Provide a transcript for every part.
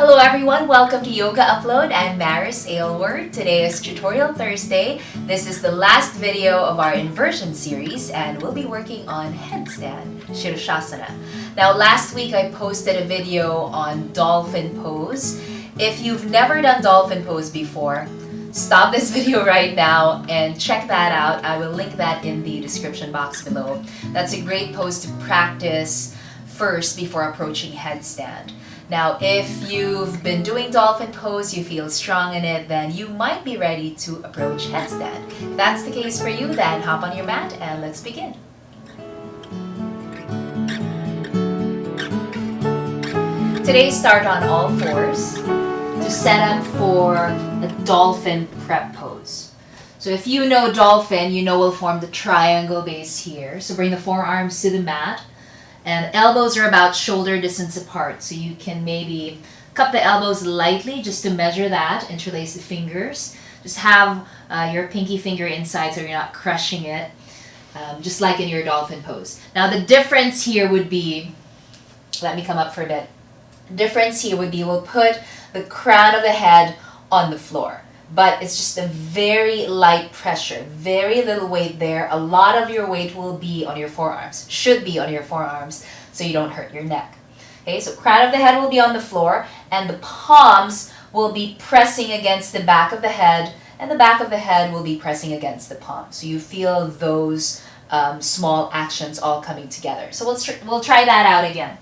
Hello everyone, welcome to Yoga Upload. I'm Maris Aylward. Today is Tutorial Thursday. This is the last video of our inversion series and we'll be working on headstand, Sirsasana. Now last week I posted a video on dolphin pose. If you've never done dolphin pose before, stop this video right now and check that out. I will link that in the description box below. That's a great pose to practice first before approaching headstand. Now, if you've been doing dolphin pose, you feel strong in it, then you might be ready to approach headstand. If that's the case for you, then hop on your mat and let's begin. Today, start on all fours to set up for a dolphin prep pose. So if you know dolphin, you know we'll form the triangle base here. So bring the forearms to the mat. And elbows are about shoulder distance apart, so you can maybe cup the elbows lightly just to measure that. Interlace the fingers. Just have your pinky finger inside so you're not crushing it, just like in your dolphin pose. Now the difference here would be, let me come up for a bit. The difference here would be we'll put the crown of the head on the floor. But it's just a very light pressure, very little weight there. A lot of your weight will be on your forearms, should be on your forearms, so you don't hurt your neck. Okay, so crown of the head will be on the floor, and the palms will be pressing against the back of the head, and the back of the head will be pressing against the palm. So you feel those small actions all coming together. So we'll try that out again.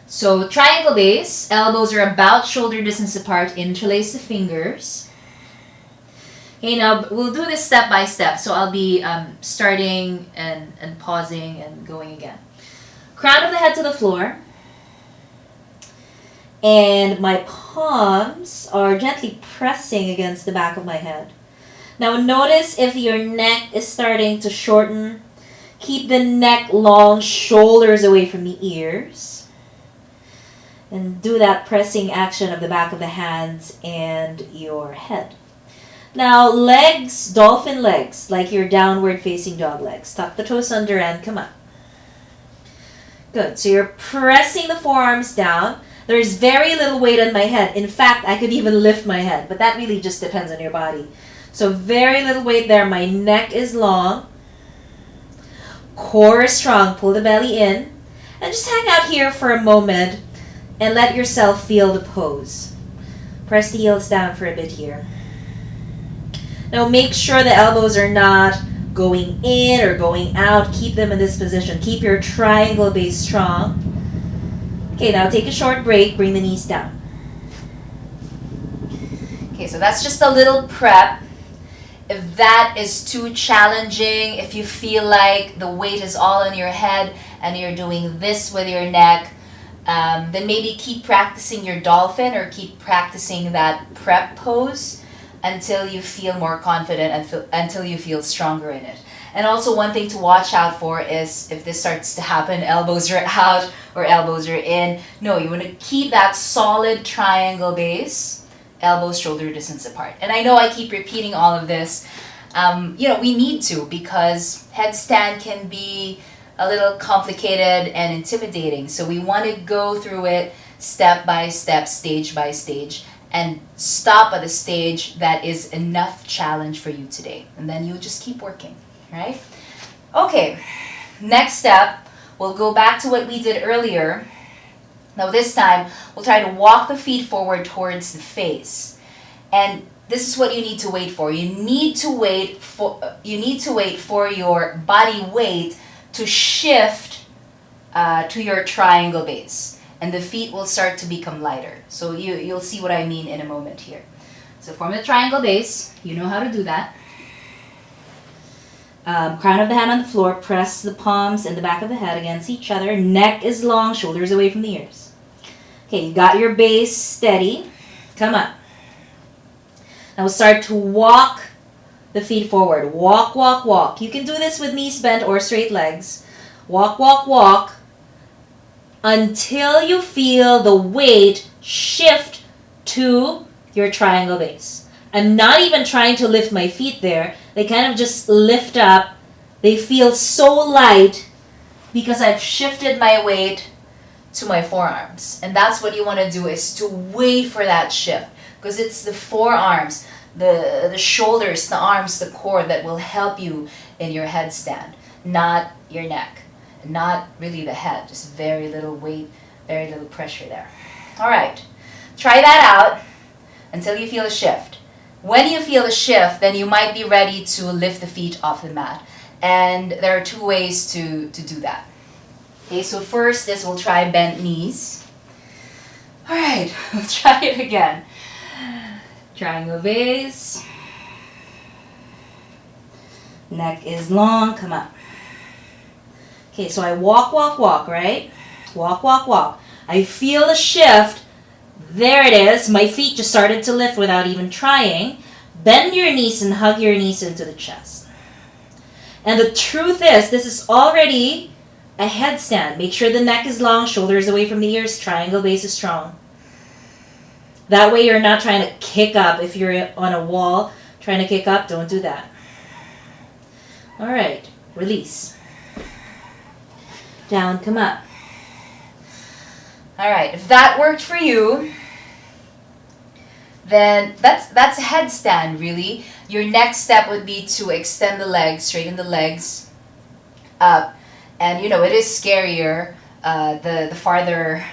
So triangle base, elbows are about shoulder distance apart, interlace the fingers. Okay, now we'll do this step by step. So I'll be starting and pausing and going again. Crown of the head to the floor. And my palms are gently pressing against the back of my head. Now notice if your neck is starting to shorten. Keep the neck long, shoulders away from the ears. And do that pressing action of the back of the hands and your head. Now legs, dolphin legs, like your downward facing dog legs. Tuck the toes under and come up. Good, so you're pressing the forearms down. There's very little weight on my head. In fact, I could even lift my head, but that really just depends on your body. So very little weight there. My neck is long. Core is strong. Pull the belly in. And just hang out here for a moment and let yourself feel the pose. Press the heels down for a bit here. Now make sure the elbows are not going in or going out. Keep them in this position. Keep your triangle base strong. Okay, now take a short break. Bring the knees down. Okay, so that's just a little prep. If that is too challenging, if you feel like the weight is all on your head and you're doing this with your neck, then maybe keep practicing your dolphin or keep practicing that prep pose until you feel more confident and until you feel stronger in it. And also one thing to watch out for is if this starts to happen, elbows are out or elbows are in. No, you want to keep that solid triangle base, elbows shoulder distance apart. And I know I keep repeating all of this. We need to, because headstand can be a little complicated and intimidating. So we want to go through it step by step, stage by stage, and stop at a stage that is enough challenge for you today. And then you'll just keep working, right? Okay, next step, we'll go back to what we did earlier. Now this time, we'll try to walk the feet forward towards the face. And this is what you need to wait for. You need to wait for your body weight to shift to your triangle base. And the feet will start to become lighter. So you'll see what I mean in a moment here. So form the triangle base. You know how to do that. Crown of the hand on the floor. Press the palms and the back of the head against each other. Neck is long, shoulders away from the ears. Okay, you got your base steady. Come up. Now we'll start to walk the feet forward. Walk, walk, walk. You can do this with knees bent or straight legs. Walk, walk, walk, until you feel the weight shift to your triangle base. I'm not even trying to lift my feet there. They kind of just lift up. They feel so light because I've shifted my weight to my forearms. And that's what you want to do, is to wait for that shift, because it's the forearms, the shoulders, the arms, the core that will help you in your headstand, not your neck, not really the head. Just very little weight, very little pressure there. All right, try that out until you feel a shift. When you feel a shift, then you might be ready to lift the feet off the mat. And there are two ways to do that. Okay, so first is we'll try bent knees. All right, we'll try it again. Triangle base. Neck is long, come up. Okay, so I walk, right? Walk. I feel the shift. There it is. My feet just started to lift without even trying. Bend your knees and hug your knees into the chest. And the truth is, this is already a headstand. Make sure the neck is long, shoulders away from the ears, triangle base is strong. That way you're not trying to kick up. If you're on a wall trying to kick up, don't do that. All right, release. Down, come up. All right, if that worked for you, then that's a headstand, really. Your next step would be to extend the legs, straighten the legs up. And you know, it is scarier the farther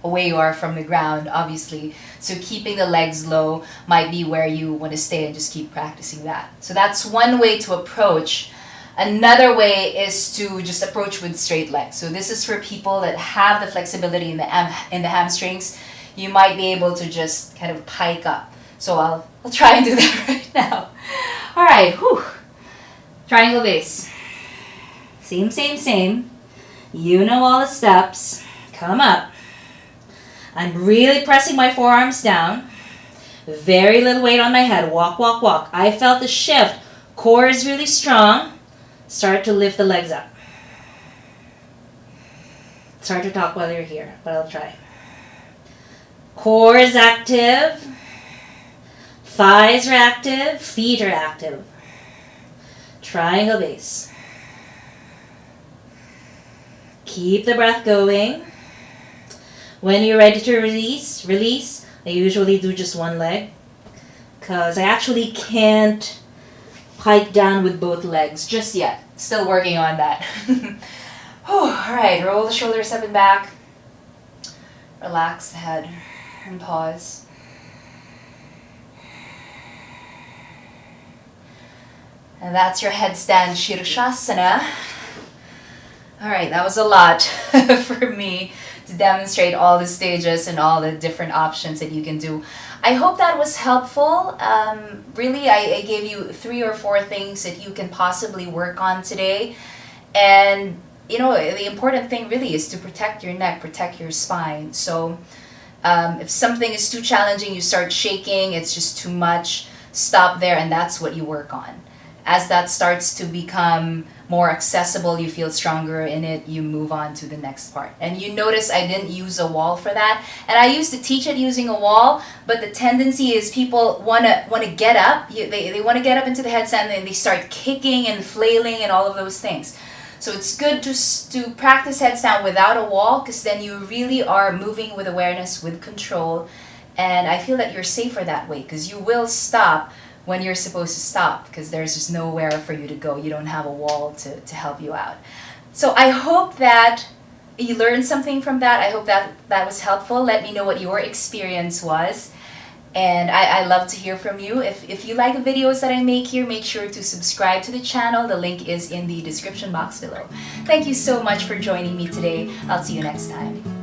away you are from the ground, obviously. So keeping the legs low might be where you want to stay and just keep practicing that. So that's one way to approach. Another way is to just approach with straight legs. So this is for people that have the flexibility in the hamstrings. You might be able to just kind of pike up. So I'll try and do that right now. All right, whew. Triangle base. Same. You know all the steps. Come up. I'm really pressing my forearms down. Very little weight on my head. Walk. I felt the shift. Core is really strong. Start to lift the legs up. It's hard to talk while you're here, but I'll try. Core is active. Thighs are active. Feet are active. Triangle base. Keep the breath going. When you're ready to release. I usually do just one leg, because I actually can't pike down with both legs just yet. Still working on that. All right, roll the shoulders up and back. Relax the head and pause. And that's your headstand Sirsasana. All right, that was a lot for me to demonstrate all the stages and all the different options that you can do. I hope that was helpful. Really, I gave you 3 or 4 things that you can possibly work on today. And, you know, the important thing really is to protect your neck, protect your spine. So if something is too challenging, you start shaking, it's just too much, stop there, and that's what you work on. As that starts to become more accessible, you feel stronger in it, you move on to the next part. And you notice I didn't use a wall for that. And I used to teach it using a wall, but the tendency is people want to get up. They want to get up into the headstand and they start kicking and flailing and all of those things. So it's good to practice headstand without a wall, because then you really are moving with awareness, with control. And I feel that you're safer that way, because you will stop when you're supposed to stop, because there's just nowhere for you to go. You don't have a wall to help you out. So I hope that you learned something from that. I hope that was helpful. Let me know what your experience was. And I love to hear from you. If you like the videos that I make here, make sure to subscribe to the channel. The link is in the description box below. Thank you so much for joining me today. I'll see you next time.